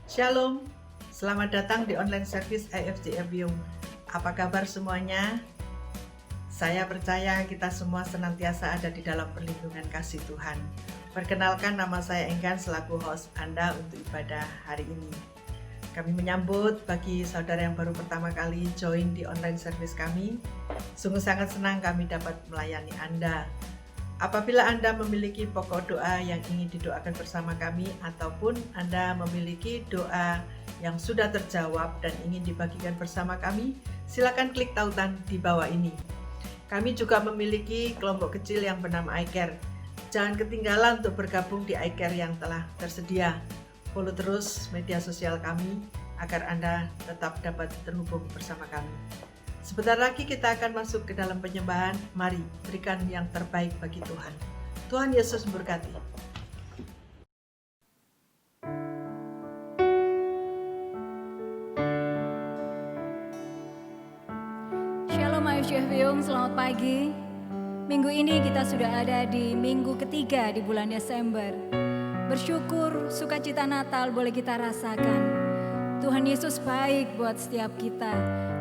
Shalom, selamat datang di online service IFJ Avium. Apa kabar semuanya? Saya percaya kita semua senantiasa ada di dalam perlindungan kasih Tuhan. Perkenalkan, nama saya Enggan selaku host Anda untuk ibadah hari ini. Kami menyambut bagi saudara yang baru pertama kali join di online service kami. Sungguh sangat senang kami dapat melayani Anda. Apabila Anda memiliki pokok doa yang ingin didoakan bersama kami, ataupun Anda memiliki doa yang sudah terjawab dan ingin dibagikan bersama kami, silakan klik tautan di bawah ini. Kami juga memiliki kelompok kecil yang bernama iCare. Jangan ketinggalan untuk bergabung di iCare yang telah tersedia. Follow terus media sosial kami agar Anda tetap dapat terhubung bersama kami. Sebentar lagi kita akan masuk ke dalam penyembahan. Mari berikan yang terbaik bagi Tuhan. Tuhan Yesus memberkati. Shalom IFJ Avium, selamat pagi. Minggu ini kita sudah ada di minggu ketiga di bulan Desember. Bersyukur, sukacita Natal boleh kita rasakan. Tuhan Yesus baik buat setiap kita.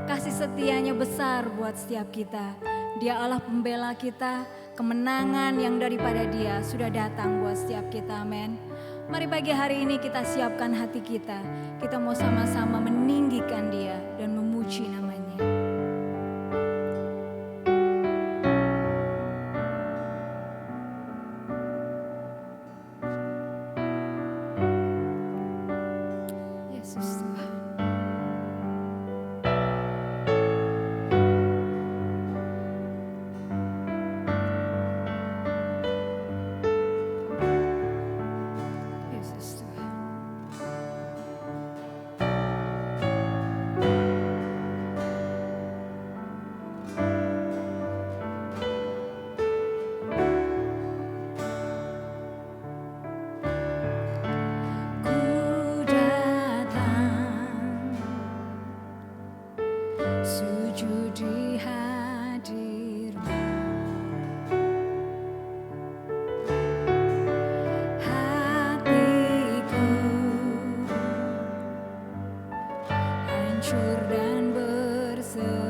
Kasih setianya besar buat setiap kita. Dia Allah pembela kita, kemenangan yang daripada Dia sudah datang buat setiap kita, amin. Mari pagi hari ini kita siapkan hati kita. Kita mau sama-sama meninggikan Dia dan memuji namanya. Yesus Tuhan. Yesus Tuhan. Ku datang sujud di hadir-Mu. Hatiku hancur dan berseru.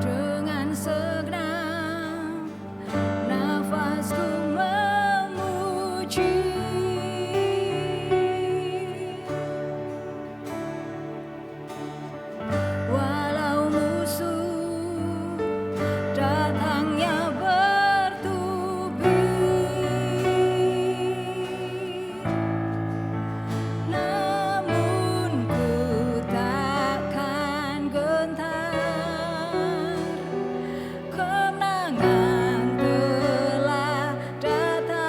Dengan segenap nafasku memuji. Walau musuh datangnya bertubi, namun ku takkan gentar. Kemenangan telah datang,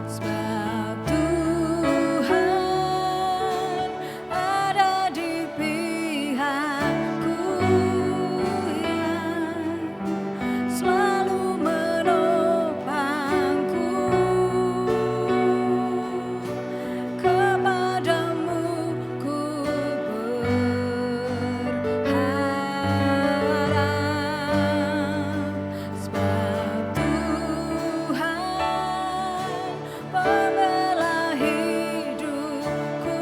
sebab Tuhan ada di pihakku, yang selalu menopangku. Kepadamu ku berharap, sebab Tuhan pembela hidupku,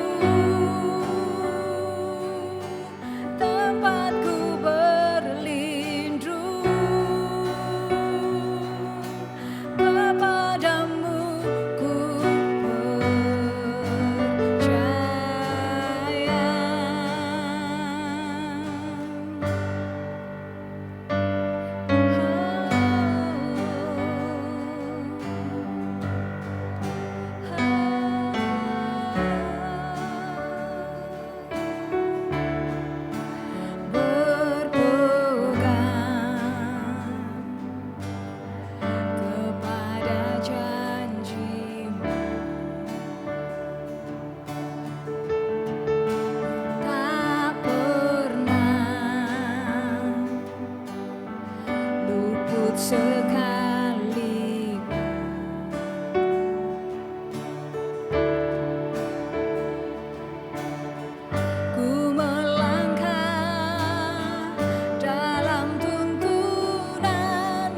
tempatku berlindung. Kepadamu ku berpegang kepada janji-Mu. Tak pernah luput sekalipun. Ku melangkah dalam tuntunan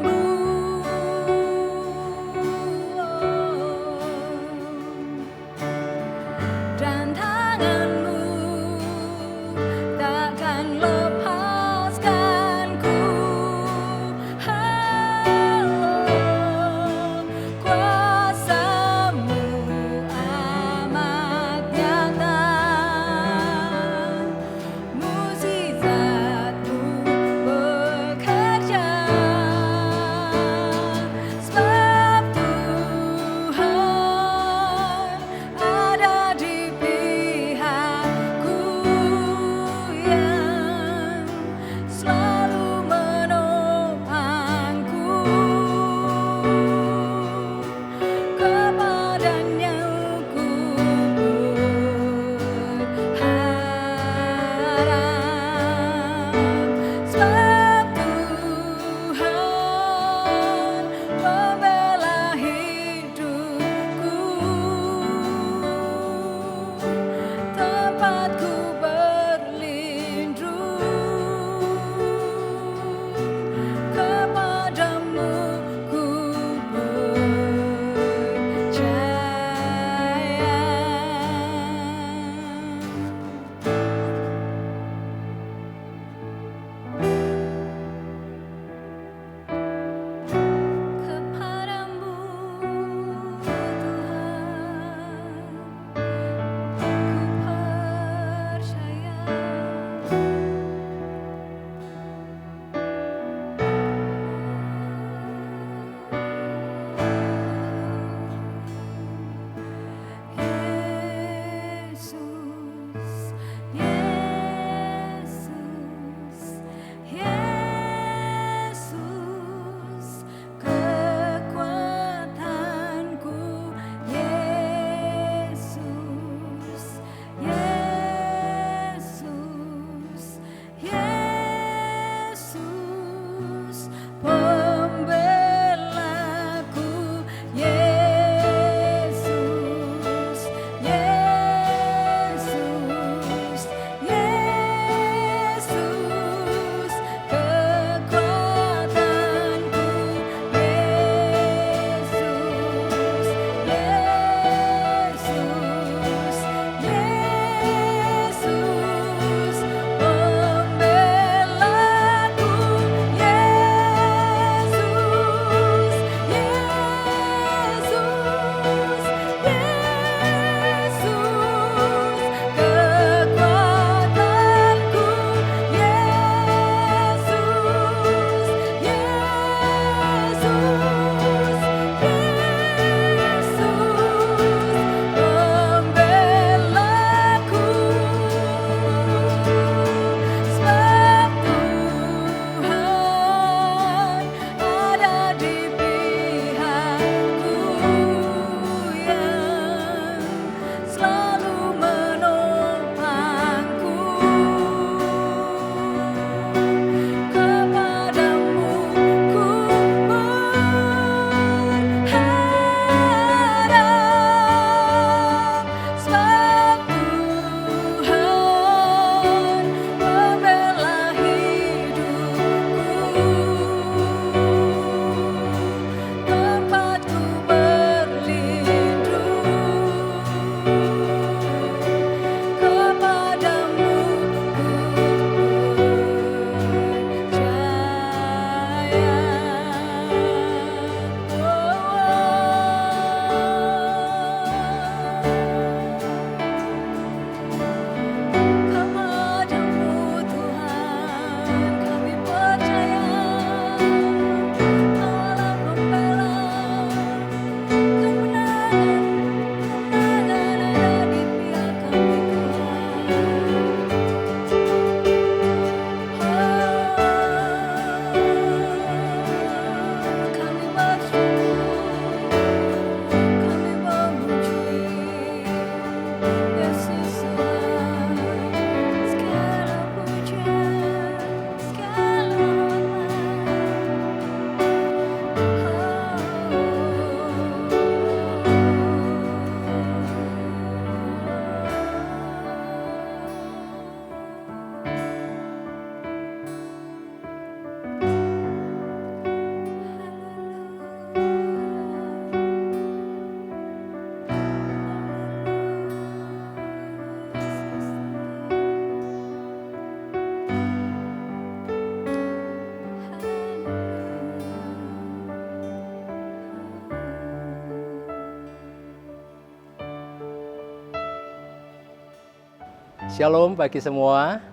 Shalom bagi semua.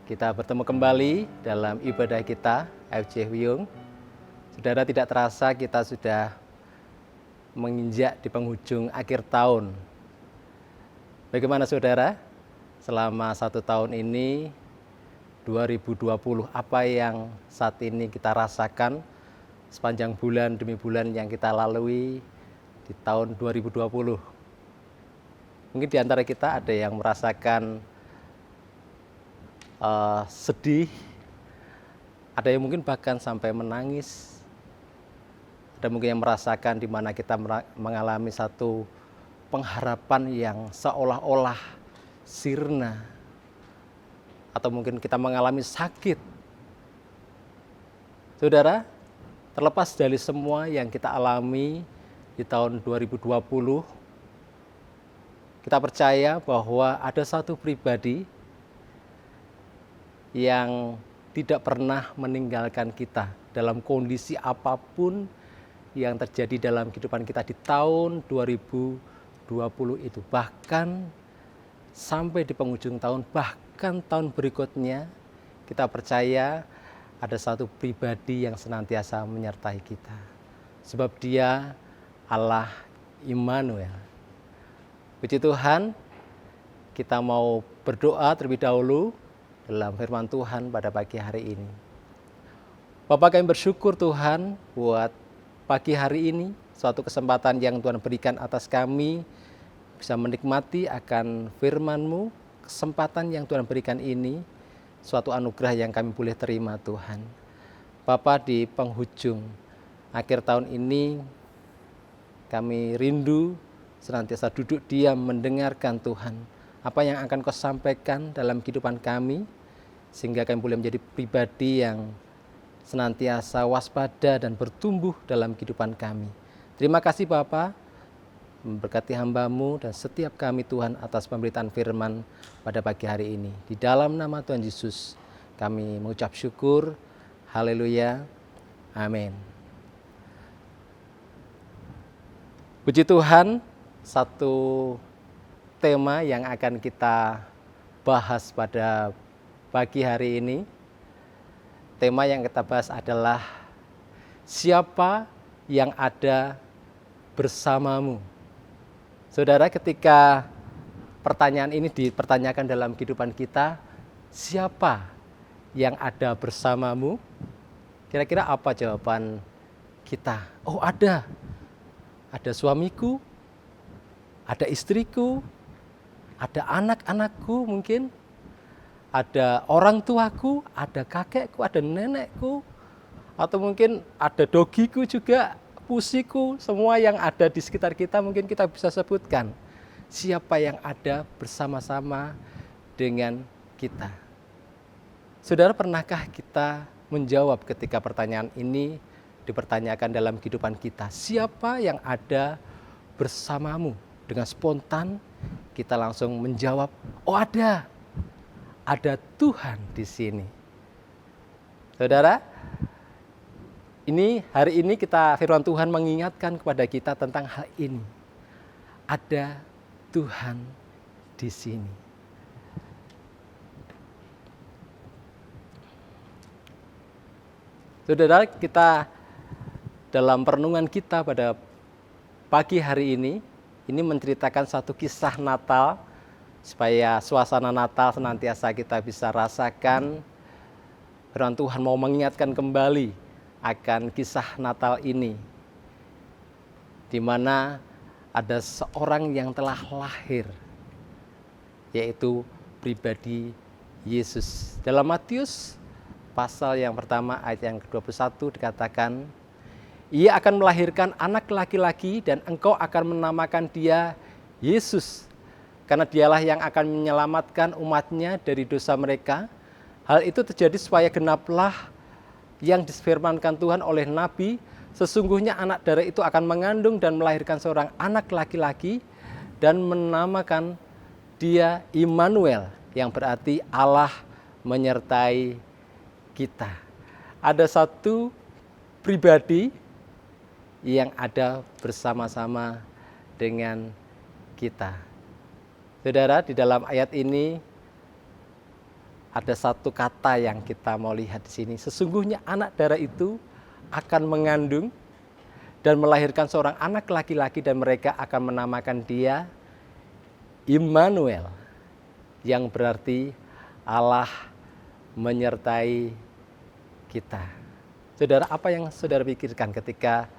Kita bertemu kembali dalam ibadah kita AFJ Wiyung. Saudara, tidak terasa kita sudah menginjak di penghujung akhir tahun. Bagaimana saudara? Selama 1 tahun ini 2020, apa yang saat ini kita rasakan sepanjang bulan demi bulan yang kita lalui di tahun 2020? Mungkin di antara kita ada yang merasakan sedih, ada yang mungkin bahkan sampai menangis, ada mungkin yang merasakan di mana kita mengalami satu pengharapan yang seolah-olah sirna, atau mungkin kita mengalami sakit. Saudara, terlepas dari semua yang kita alami di tahun 2020, kita percaya bahwa ada satu pribadi yang tidak pernah meninggalkan kita dalam kondisi apapun yang terjadi dalam kehidupan kita di tahun 2020 itu. Bahkan sampai di penghujung tahun, bahkan tahun berikutnya, kita percaya ada satu pribadi yang senantiasa menyertai kita. Sebab Dia Allah Immanuel. Puji Tuhan, kita mau berdoa terlebih dahulu dalam firman Tuhan pada pagi hari ini. Bapak, kami bersyukur Tuhan buat pagi hari ini, suatu kesempatan yang Tuhan berikan atas kami bisa menikmati akan firman-Mu. Kesempatan yang Tuhan berikan ini suatu anugerah yang kami boleh terima Tuhan. Bapak, di penghujung akhir tahun ini kami rindu senantiasa duduk diam mendengarkan Tuhan apa yang akan Kau sampaikan dalam kehidupan kami, sehingga kami boleh menjadi pribadi yang senantiasa waspada dan bertumbuh dalam kehidupan kami. Terima kasih Bapa, memberkati hamba-Mu dan setiap kami Tuhan atas pemberitaan firman pada pagi hari ini. Di dalam nama Tuhan Yesus kami mengucap syukur. Haleluya. Amin. Puji Tuhan, satu tema yang akan kita bahas pada pagi hari ini. Tema yang kita bahas adalah siapa yang ada bersamamu. Saudara, ketika pertanyaan ini dipertanyakan dalam kehidupan kita, siapa yang ada bersamamu? Kira-kira apa jawaban kita? Oh, ada suamiku, ada istriku, ada anak-anakku mungkin, ada orang tuaku, ada kakekku, ada nenekku, atau mungkin ada dogiku juga, pusiku, semua yang ada di sekitar kita mungkin kita bisa sebutkan. Siapa yang ada bersama-sama dengan kita? Saudara, pernahkah kita menjawab ketika pertanyaan ini dipertanyakan dalam kehidupan kita? Siapa yang ada bersamamu? Dengan spontan kita langsung menjawab, oh ada Tuhan di sini. Saudara, hari ini firman Tuhan mengingatkan kepada kita tentang hal ini. Ada Tuhan di sini. Saudara, kita dalam perenungan kita pada pagi hari ini menceritakan satu kisah Natal, supaya suasana Natal senantiasa kita bisa rasakan. Firman Tuhan mau mengingatkan kembali akan kisah Natal ini, di mana ada seorang yang telah lahir, yaitu pribadi Yesus. Dalam Matius pasal yang pertama ayat yang ke-21 dikatakan, Ia akan melahirkan anak laki-laki dan engkau akan menamakan dia Yesus, karena dialah yang akan menyelamatkan umatnya dari dosa mereka. Hal itu terjadi supaya genaplah yang difirmankan Tuhan oleh Nabi, sesungguhnya anak darah itu akan mengandung dan melahirkan seorang anak laki-laki dan menamakan dia Immanuel, yang berarti Allah menyertai kita. Ada satu pribadi yang ada bersama-sama dengan kita. Saudara, di dalam ayat ini ada satu kata yang kita mau lihat di sini. Sesungguhnya anak darah itu akan mengandung dan melahirkan seorang anak laki-laki dan mereka akan menamakan dia Immanuel, yang berarti Allah menyertai kita. Saudara, apa yang saudara pikirkan ketika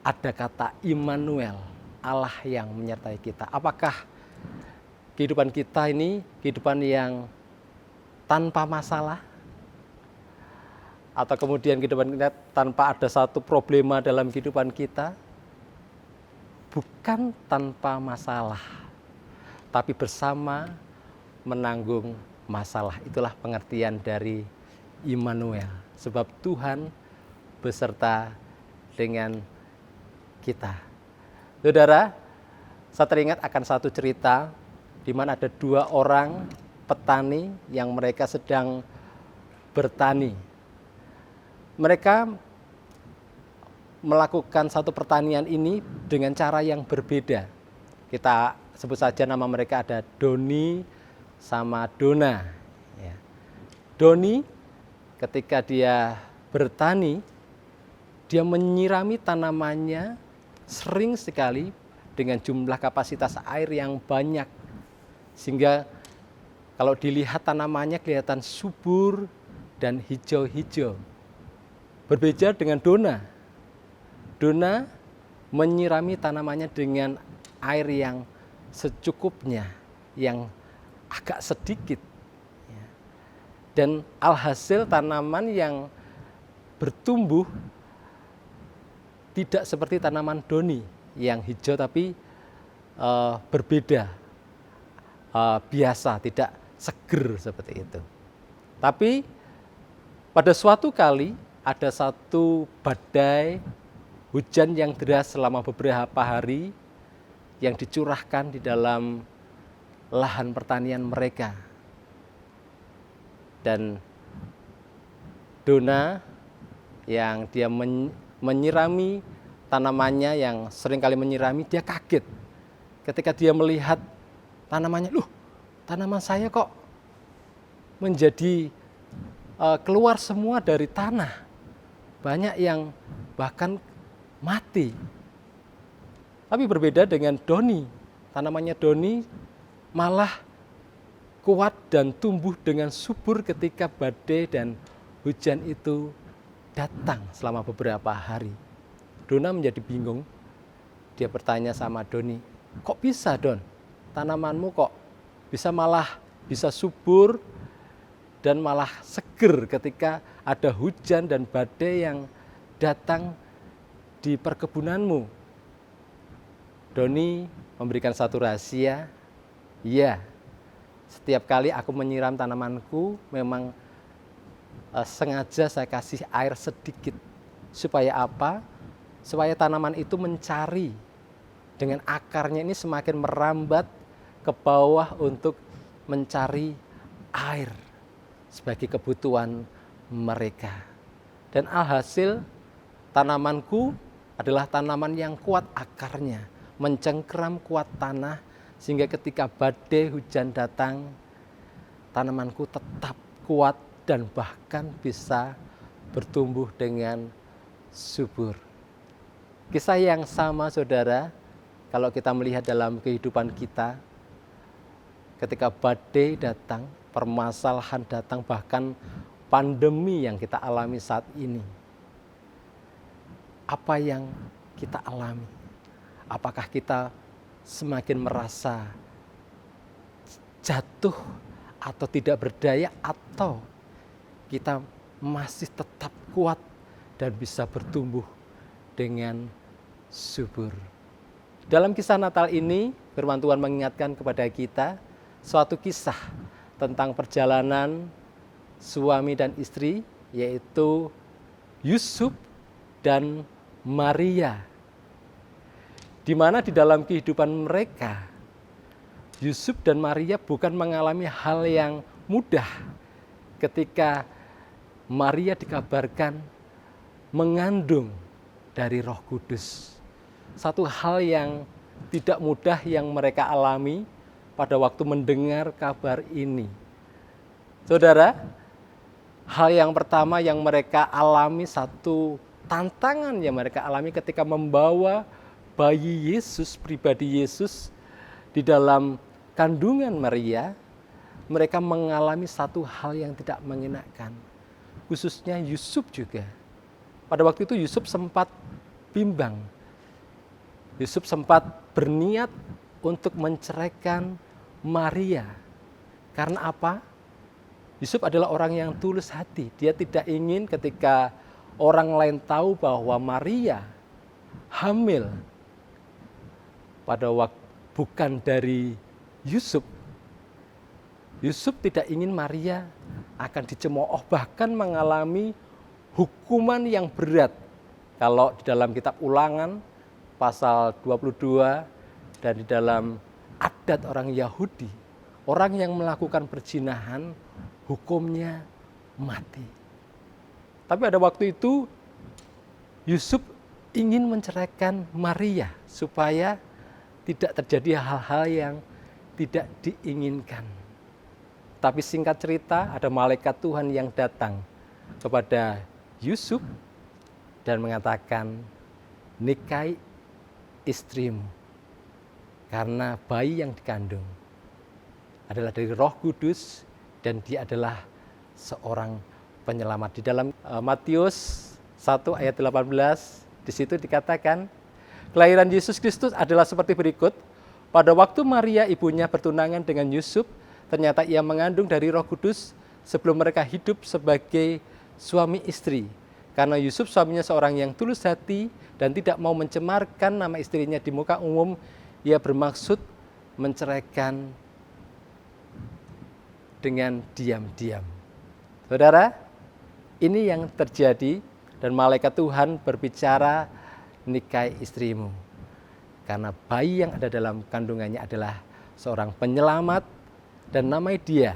ada kata Immanuel, Allah yang menyertai kita? Apakah kehidupan kita ini kehidupan yang tanpa masalah? Atau kemudian kehidupan kita tanpa ada satu problema dalam kehidupan kita? Bukan tanpa masalah, tapi bersama menanggung masalah. Itulah pengertian dari Immanuel. Sebab Tuhan beserta dengan kita. Saudara, saya teringat akan satu cerita di mana ada 2 orang petani yang mereka sedang bertani. Mereka melakukan satu pertanian ini dengan cara yang berbeda. Kita sebut saja nama mereka, ada Doni sama Dona. Ya. Doni ketika dia bertani, dia menyirami tanamannya sering sekali dengan jumlah kapasitas air yang banyak. Sehingga kalau dilihat tanamannya kelihatan subur dan hijau-hijau. Berbeda dengan Dona. Dona menyirami tanamannya dengan air yang secukupnya, yang agak sedikit. Dan alhasil tanaman yang bertumbuh tidak seperti tanaman Doni yang hijau tapi berbeda, biasa, tidak seger seperti itu. Tapi pada suatu kali ada satu badai hujan yang deras selama beberapa hari yang dicurahkan di dalam lahan pertanian mereka. Dan Dona yang dia menyirami tanamannya, yang seringkali menyirami, dia kaget ketika dia melihat tanamannya, loh, tanaman saya kok menjadi keluar semua dari tanah. Banyak yang bahkan mati. Tapi berbeda dengan Doni. Tanamannya Doni malah kuat dan tumbuh dengan subur ketika badai dan hujan itu datang selama beberapa hari. Dona menjadi bingung. Dia bertanya sama Doni, kok bisa Don? Tanamanmu kok bisa subur dan malah seger ketika ada hujan dan badai yang datang di perkebunanmu. Doni memberikan satu rahasia. Iya, setiap kali aku menyiram tanamanku memang sengaja saya kasih air sedikit. Supaya apa? Supaya tanaman itu mencari dengan akarnya ini semakin merambat ke bawah untuk mencari air sebagai kebutuhan mereka. Dan alhasil tanamanku adalah tanaman yang kuat akarnya, mencengkeram kuat tanah, sehingga ketika badai hujan datang, tanamanku tetap kuat dan bahkan bisa bertumbuh dengan subur. Kisah yang sama, saudara, kalau kita melihat dalam kehidupan kita, ketika badai datang, permasalahan datang, bahkan pandemi yang kita alami saat ini. Apa yang kita alami? Apakah kita semakin merasa jatuh atau tidak berdaya, atau kita masih tetap kuat dan bisa bertumbuh dengan subur? Dalam kisah Natal ini, firman Tuhan mengingatkan kepada kita suatu kisah tentang perjalanan suami dan istri, yaitu Yusuf dan Maria, di mana di dalam kehidupan mereka, Yusuf dan Maria bukan mengalami hal yang mudah ketika Maria dikabarkan mengandung dari Roh Kudus. Satu hal yang tidak mudah yang mereka alami pada waktu mendengar kabar ini. Saudara, hal yang pertama yang mereka alami, satu tantangan yang mereka alami ketika membawa bayi Yesus, pribadi Yesus di dalam kandungan Maria, mereka mengalami satu hal yang tidak mengenakan. Khususnya Yusuf juga. Pada waktu itu Yusuf sempat bimbang. Yusuf sempat berniat untuk menceraikan Maria. Karena apa? Yusuf adalah orang yang tulus hati. Dia tidak ingin ketika orang lain tahu bahwa Maria hamil pada waktu bukan dari Yusuf. Yusuf tidak ingin Maria akan dicemooh, bahkan mengalami hukuman yang berat. Kalau di dalam kitab Ulangan pasal 22 dan di dalam adat orang Yahudi, orang yang melakukan perzinahan hukumnya mati. Tapi pada waktu itu Yusuf ingin menceraikan Maria supaya tidak terjadi hal-hal yang tidak diinginkan. Tapi singkat cerita, ada malaikat Tuhan yang datang kepada Yusuf dan mengatakan, nikahi istrimu. Karena bayi yang dikandung adalah dari Roh Kudus dan dia adalah seorang penyelamat. Di dalam Matius 1 ayat 18, di situ dikatakan, kelahiran Yesus Kristus adalah seperti berikut. Pada waktu Maria ibunya bertunangan dengan Yusuf, ternyata ia mengandung dari Roh Kudus sebelum mereka hidup sebagai suami istri. Karena Yusuf suaminya seorang yang tulus hati dan tidak mau mencemarkan nama istrinya di muka umum, ia bermaksud menceraikan dengan diam-diam. Saudara, ini yang terjadi dan malaikat Tuhan berbicara, nikahi istrimu. Karena bayi yang ada dalam kandungannya adalah seorang penyelamat dan namanya dia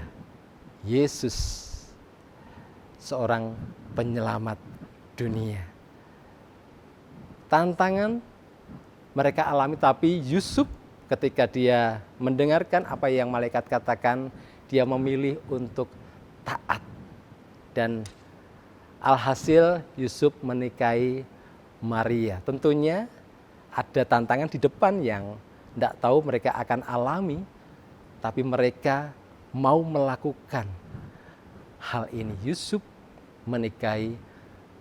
Yesus, seorang penyelamat dunia. Tantangan mereka alami, tapi Yusuf ketika dia mendengarkan apa yang malaikat katakan, dia memilih untuk taat. Dan alhasil Yusuf menikahi Maria. Tentunya ada tantangan di depan yang tidak tahu mereka akan alami, tapi mereka mau melakukan hal ini. Yusuf menikahi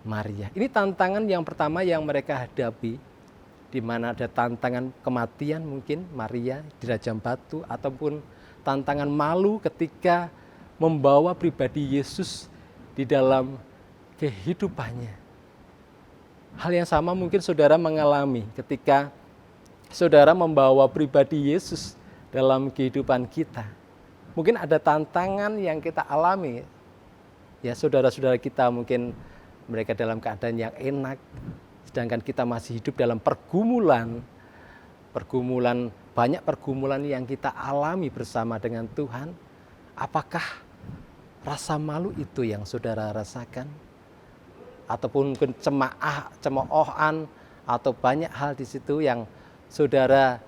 Maria. Ini tantangan yang pertama yang mereka hadapi, di mana ada tantangan kematian mungkin Maria dirajam batu, ataupun tantangan malu ketika membawa pribadi Yesus di dalam kehidupannya. Hal yang sama mungkin saudara mengalami ketika saudara membawa pribadi Yesus dalam kehidupan kita. Mungkin ada tantangan yang kita alami. Ya, saudara-saudara kita mungkin mereka dalam keadaan yang enak, sedangkan kita masih hidup dalam pergumulan, banyak pergumulan yang kita alami bersama dengan Tuhan. Apakah rasa malu itu yang saudara rasakan? Ataupun mungkin cemoohan, atau banyak hal di situ yang saudara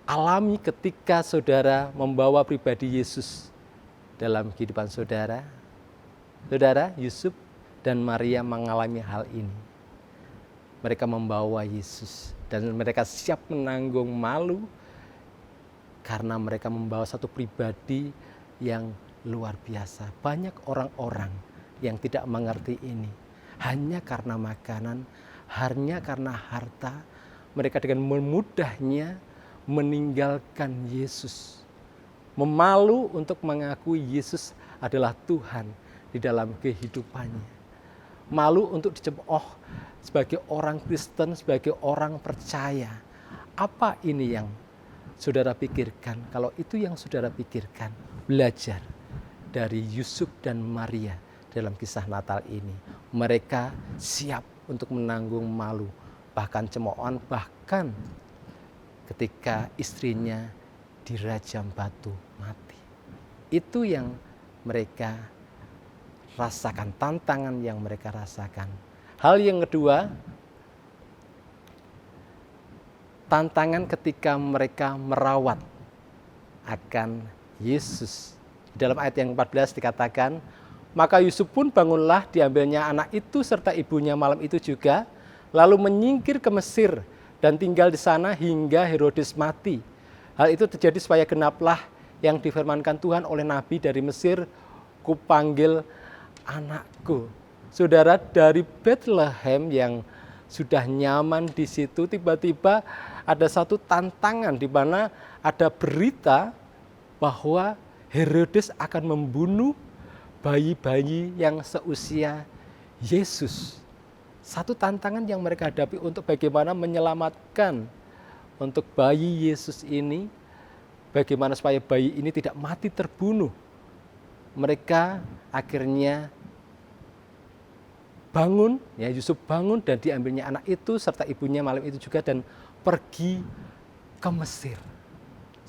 alami ketika saudara membawa pribadi Yesus dalam kehidupan saudara. Saudara, Yusuf dan Maria mengalami hal ini. Mereka membawa Yesus dan mereka siap menanggung malu karena mereka membawa satu pribadi yang luar biasa. Banyak orang-orang yang tidak mengerti ini. Hanya karena makanan, hanya karena harta, mereka dengan mudahnya meninggalkan Yesus. Memalu untuk mengakui Yesus adalah Tuhan di dalam kehidupannya. Malu untuk dicemooh sebagai orang Kristen, sebagai orang percaya. Apa ini yang saudara pikirkan? Kalau itu yang saudara pikirkan, belajar dari Yusuf dan Maria dalam kisah Natal ini. Mereka siap untuk menanggung malu, bahkan cemoohan, bahkan ketika istrinya dirajam batu mati. Itu yang mereka rasakan, tantangan yang mereka rasakan. Hal yang kedua, tantangan ketika mereka merawat akan Yesus. Dalam ayat yang 14 dikatakan, maka Yusuf pun bangunlah, diambilnya anak itu serta ibunya malam itu juga, lalu menyingkir ke Mesir dan tinggal di sana hingga Herodes mati. Hal itu terjadi supaya genaplah yang difirmankan Tuhan oleh Nabi dari Mesir, kupanggil anakku. Saudara, dari Bethlehem yang sudah nyaman di situ, tiba-tiba ada satu tantangan di mana ada berita bahwa Herodes akan membunuh bayi-bayi yang seusia Yesus. Satu tantangan yang mereka hadapi untuk bagaimana menyelamatkan untuk bayi Yesus ini, bagaimana supaya bayi ini tidak mati terbunuh. Mereka akhirnya bangun, ya Yusuf bangun dan diambilnya anak itu serta ibunya malam itu juga dan pergi ke Mesir.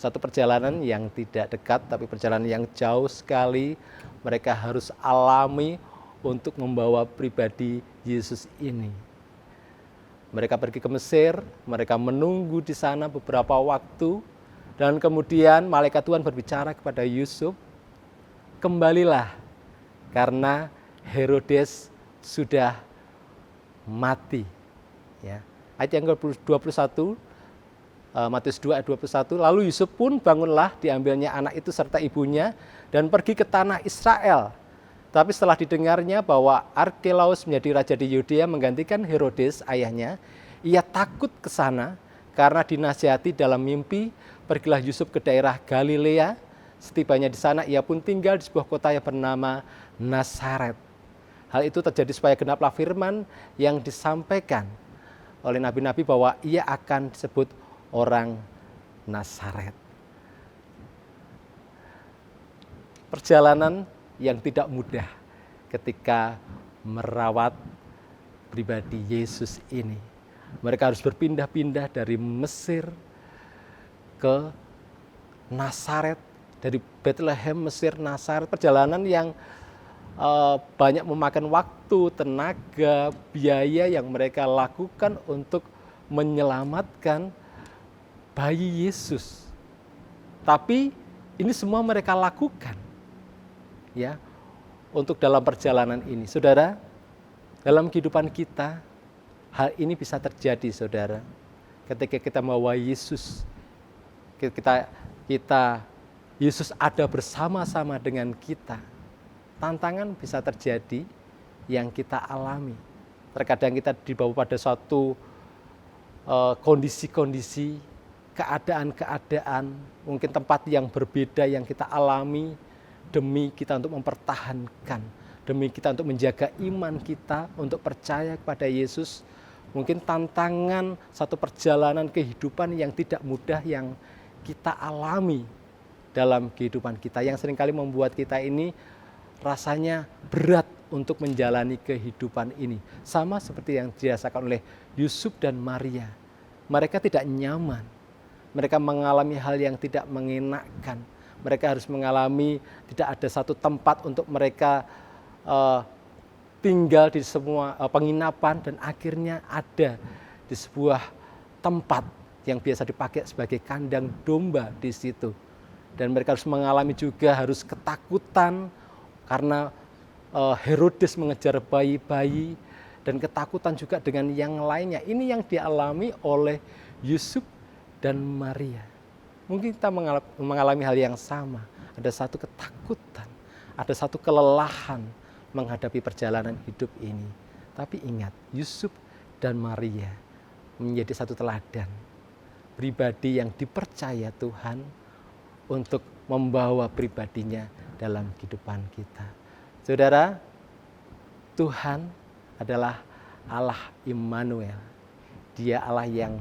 Satu perjalanan yang tidak dekat tapi perjalanan yang jauh sekali mereka harus alami untuk membawa pribadi Yesus ini. Mereka pergi ke Mesir, mereka menunggu di sana beberapa waktu dan kemudian malaikat Tuhan berbicara kepada Yusuf, kembalilah karena Herodes sudah mati. Ya. Ayat yang 21, Matius 2 ayat 21, lalu Yusuf pun bangunlah, diambilnya anak itu serta ibunya dan pergi ke tanah Israel. Tapi setelah didengarnya bahwa Arkelaus menjadi raja di Yudea menggantikan Herodes ayahnya, ia takut ke sana karena dinasihati dalam mimpi, pergilah Yusuf ke daerah Galilea. Setibanya di sana ia pun tinggal di sebuah kota yang bernama Nazaret. Hal itu terjadi supaya genaplah firman yang disampaikan oleh nabi-nabi bahwa ia akan disebut orang Nazaret. Perjalanan yang tidak mudah ketika merawat pribadi Yesus ini. Mereka harus berpindah-pindah dari Mesir ke Nazaret, dari Bethlehem, Mesir, Nazaret. Perjalanan yang banyak memakan waktu, tenaga, biaya yang mereka lakukan untuk menyelamatkan bayi Yesus. Tapi ini semua mereka lakukan ya untuk dalam perjalanan ini. Saudara, dalam kehidupan kita hal ini bisa terjadi, saudara. Ketika kita membawa Yesus, Yesus ada bersama-sama dengan kita. Tantangan bisa terjadi yang kita alami. Terkadang kita dibawa pada suatu kondisi-kondisi, keadaan-keadaan, mungkin tempat yang berbeda yang kita alami demi kita untuk mempertahankan, demi kita untuk menjaga iman kita, untuk percaya kepada Yesus. Mungkin tantangan satu perjalanan kehidupan yang tidak mudah yang kita alami dalam kehidupan kita, yang seringkali membuat kita ini rasanya berat untuk menjalani kehidupan ini. Sama seperti yang dirasakan oleh Yusuf dan Maria. Mereka tidak nyaman. Mereka mengalami hal yang tidak mengenakan. Mereka harus mengalami tidak ada satu tempat untuk mereka tinggal di semua penginapan, dan akhirnya ada di sebuah tempat yang biasa dipakai sebagai kandang domba di situ. Dan mereka harus mengalami juga harus ketakutan karena Herodes mengejar bayi-bayi, dan ketakutan juga dengan yang lainnya. Ini yang dialami oleh Yusuf dan Maria. Mungkin kita mengalami hal yang sama. Ada satu ketakutan, ada satu kelelahan menghadapi perjalanan hidup ini. Tapi ingat, Yusuf dan Maria menjadi satu teladan pribadi yang dipercaya Tuhan untuk membawa pribadinya dalam kehidupan kita. Saudara, Tuhan adalah Allah Immanuel. Dia Allah yang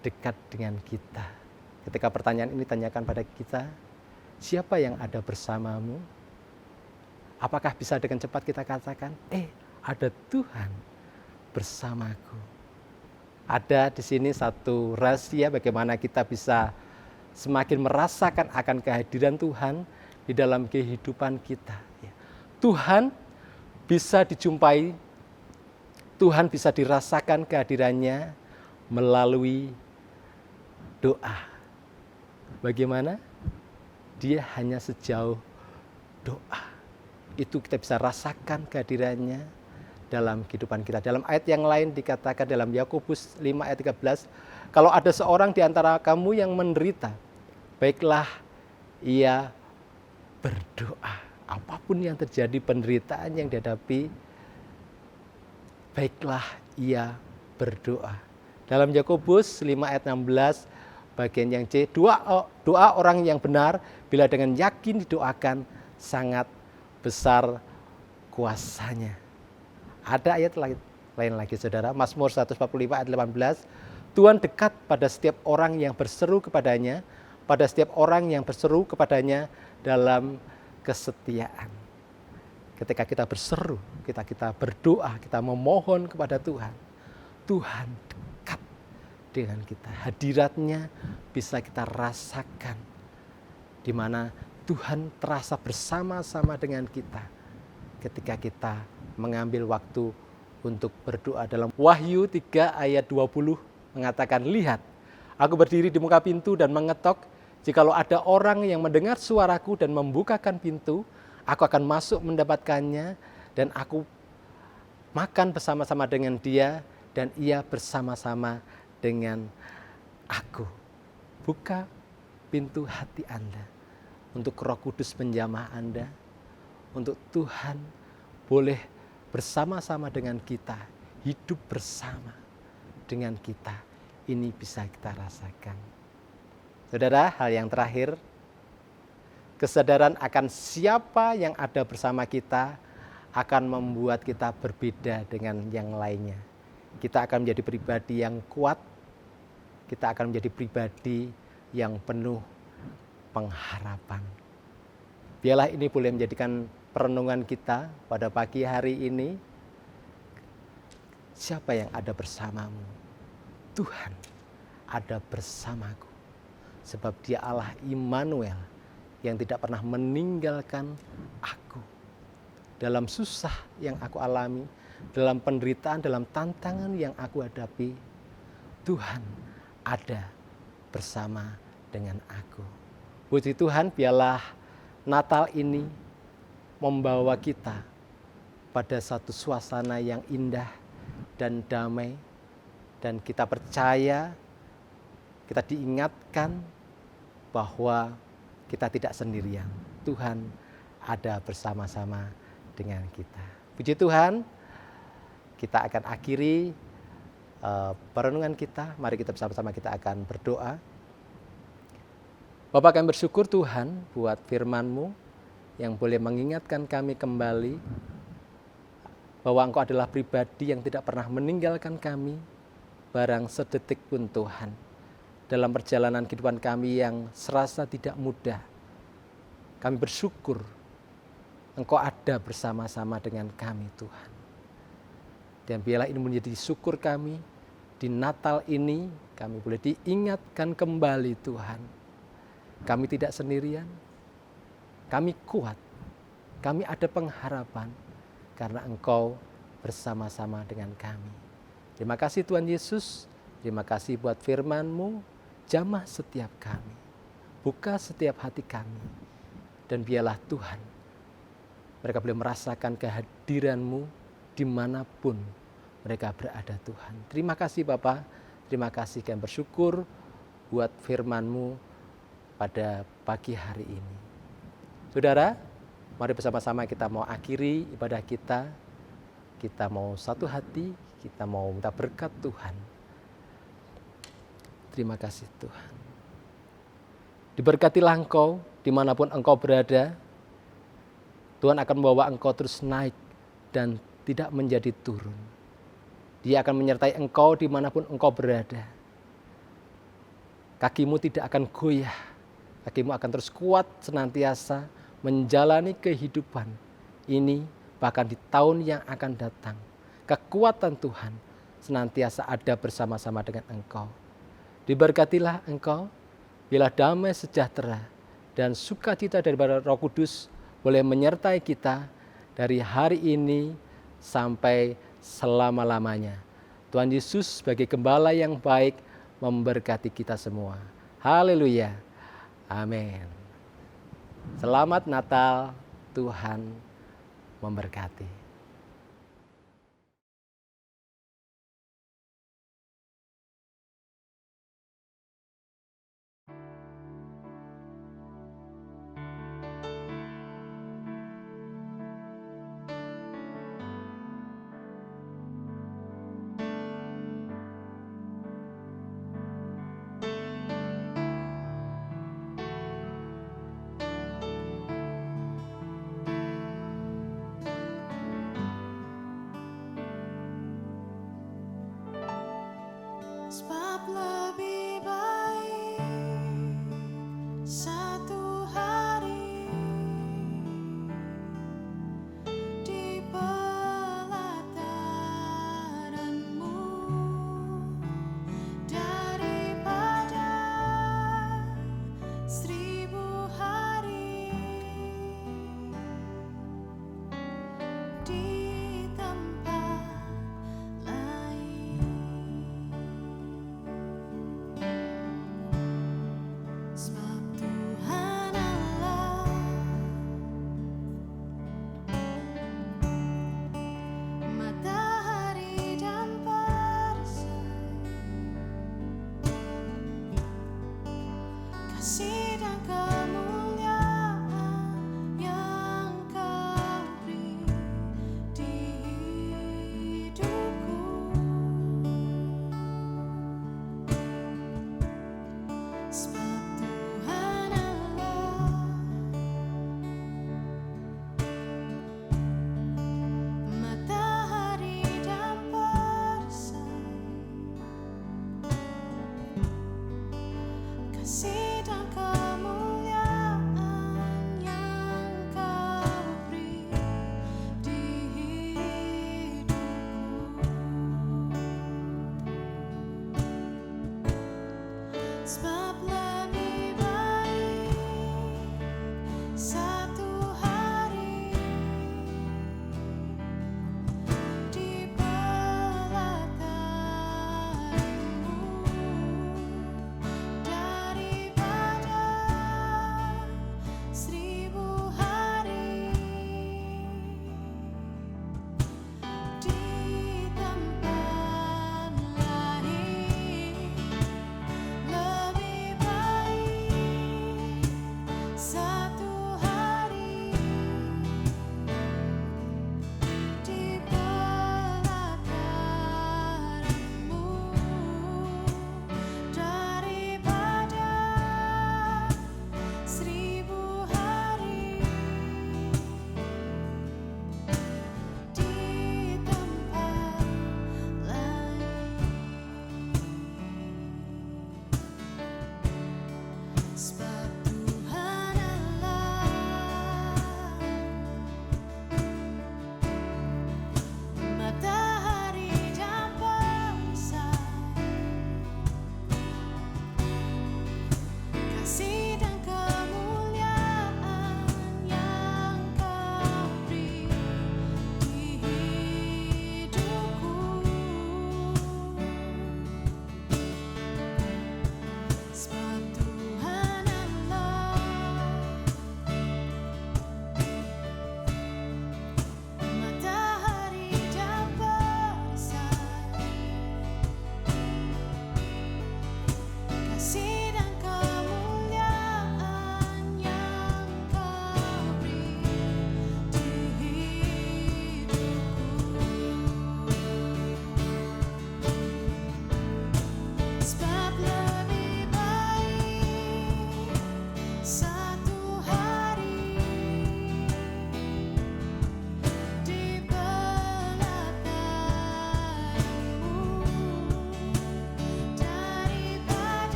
dekat dengan kita. Ketika pertanyaan ini ditanyakan pada kita, siapa yang ada bersamamu? Apakah bisa dengan cepat kita katakan, ada Tuhan bersamaku. Ada di sini satu rahasia bagaimana kita bisa semakin merasakan akan kehadiran Tuhan di dalam kehidupan kita. Tuhan bisa dijumpai, Tuhan bisa dirasakan kehadirannya melalui doa. Bagaimana? Dia hanya sejauh doa. Itu kita bisa rasakan kehadirannya dalam kehidupan kita. Dalam ayat yang lain dikatakan dalam Yakobus 5 ayat 13, kalau ada seorang di antara kamu yang menderita, baiklah ia berdoa. Apapun yang terjadi, penderitaan yang dihadapi, baiklah ia berdoa. Dalam Yakobus 5 ayat 16 bagian yang C, doa orang yang benar bila dengan yakin didoakan sangat besar kuasanya. Ada ayat lain lagi saudara, Mazmur 145 ayat 18, Tuhan dekat pada setiap orang yang berseru kepadanya, pada setiap orang yang berseru kepadanya dalam kesetiaan. Ketika kita berseru, kita berdoa, kita memohon kepada Tuhan, Tuhan dekat dengan kita. Hadiratnya bisa kita rasakan, di mana Tuhan terasa bersama-sama dengan kita ketika kita mengambil waktu untuk berdoa. Dalam Wahyu 3 ayat 20 mengatakan, lihat, aku berdiri di muka pintu dan mengetok. Jikalau ada orang yang mendengar suaraku dan membukakan pintu, aku akan masuk mendapatkannya dan aku makan bersama-sama dengan dia dan ia bersama-sama dengan aku. Buka pintu hati Anda untuk Roh Kudus menjamah Anda, untuk Tuhan boleh bersama-sama dengan kita, hidup bersama dengan kita. Ini bisa kita rasakan. Saudara, hal yang terakhir, kesadaran akan siapa yang ada bersama kita akan membuat kita berbeda dengan yang lainnya. Kita akan menjadi pribadi yang kuat, kita akan menjadi pribadi yang penuh pengharapan. Biarlah ini boleh menjadikan perenungan kita pada pagi hari ini. Siapa yang ada bersamamu? Tuhan ada bersamaku. Sebab Dia Allah Immanuel yang tidak pernah meninggalkan aku. Dalam susah yang aku alami, dalam penderitaan, dalam tantangan yang aku hadapi, Tuhan ada bersama dengan aku. Puji Tuhan, biarlah Natal ini membawa kita pada satu suasana yang indah dan damai, dan kita percaya, kita diingatkan bahwa kita tidak sendirian. Tuhan ada bersama-sama dengan kita. Puji Tuhan, kita akan akhiri perenungan kita. Mari kita bersama-sama kita akan berdoa. Bapak, kami bersyukur Tuhan buat firman-Mu yang boleh mengingatkan kami kembali bahwa Engkau adalah pribadi yang tidak pernah meninggalkan kami barang sedetik pun Tuhan. Dalam perjalanan kehidupan kami yang serasa tidak mudah, kami bersyukur Engkau ada bersama-sama dengan kami Tuhan. Dan biarlah ini menjadi syukur kami di Natal ini, kami boleh diingatkan kembali Tuhan. Kami tidak sendirian, kami kuat, kami ada pengharapan karena Engkau bersama-sama dengan kami. Terima kasih Tuhan Yesus, terima kasih buat firman-Mu, jamah setiap kami, buka setiap hati kami, dan biarlah Tuhan, mereka boleh merasakan kehadiran-Mu dimanapun mereka berada Tuhan. Terima kasih Bapa, terima kasih kami bersyukur buat firman-Mu pada pagi hari ini. Saudara, mari bersama-sama kita mau akhiri ibadah kita. Kita mau satu hati, kita mau minta berkat Tuhan. Terima kasih Tuhan. Diberkatilah Engkau dimanapun Engkau berada. Tuhan akan membawa Engkau terus naik dan tidak menjadi turun. Dia akan menyertai Engkau dimanapun Engkau berada. Kakimu tidak akan goyah. Kakimu akan terus kuat senantiasa menjalani kehidupan ini, bahkan di tahun yang akan datang. Kekuatan Tuhan senantiasa ada bersama-sama dengan Engkau. Diberkatilah Engkau, bila damai sejahtera dan sukacita daripada Roh Kudus boleh menyertai kita dari hari ini sampai selama-lamanya. Tuhan Yesus sebagai Gembala yang baik memberkati kita semua. Haleluya. Amin. Selamat Natal, Tuhan memberkati.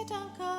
dan